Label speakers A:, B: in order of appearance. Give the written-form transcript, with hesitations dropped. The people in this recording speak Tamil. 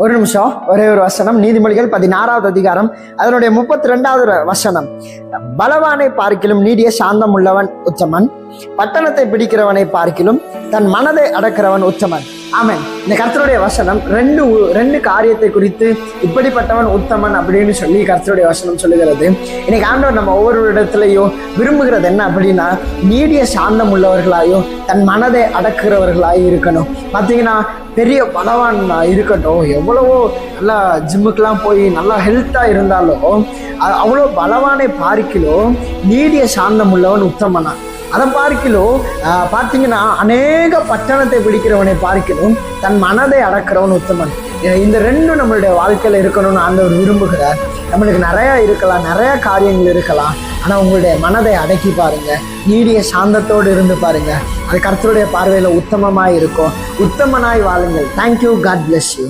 A: ஒரு நிமிஷம், ஒரே ஒரு வசனம். நீதிமொழிகள் 16வது அதிகாரம் அதனுடைய 32வது வசனம். பலவானை பார்க்கிலும் நீடிய சாந்தம் உள்ளவன் உத்தமன், பட்டணத்தை பிடிக்கிறவனை பார்க்கிலும் தன் மனதை அடக்கிறவன் உத்தமன். ஆமென். இந்த கர்த்தருடைய வசனம் ரெண்டு காரியத்தை குறித்து இப்படிப்பட்டவன் உத்தமன் அப்படின்னு சொல்லி கர்த்தருடைய வசனம் சொல்லுகிறது. இன்னைக்கு ஆண்டவர் நம்ம ஒவ்வொரு இடத்துலையோ விரும்புகிறது என்ன அப்படின்னா, நீடிய சாந்தம் உள்ளவர்களாயோ தன் மனதை அடக்குறவர்களாயோ இருக்கணும். பார்த்தீங்கன்னா பெரிய பலவான் இருக்கட்டும், எவ்வளவோ நல்லா ஜிம்முக்கெல்லாம் போய் நல்லா ஹெல்த்தாக இருந்தாலும் அவ்வளோ பலவானை பார்க்கிலோ நீடிய சாந்தம் உள்ளவன் உத்தமனா. அதை பார்க்கிலும் பார்த்தீங்கன்னா அநேக பட்டணத்தை பிடிக்கிறவனை பார்க்கிலும் தன் மனதை அடக்கிறவன் உத்தமன். இந்த ரெண்டும் நம்மளுடைய வாழ்க்கையில் இருக்கணும்னு ஆண்டவர் விரும்புகிறார். நம்மளுக்கு நிறையா இருக்கலாம், நிறையா காரியங்கள் இருக்கலாம், ஆனால் உங்களுடைய மனதை அடக்கி பாருங்க, நீடிய சாந்தத்தோடு இருந்து பாருங்க. அது கர்த்தருடைய பார்வையில் உத்தமமாய் இருக்கும். உத்தமனாய் வாழுங்கள். தேங்க்யூ. God bless you.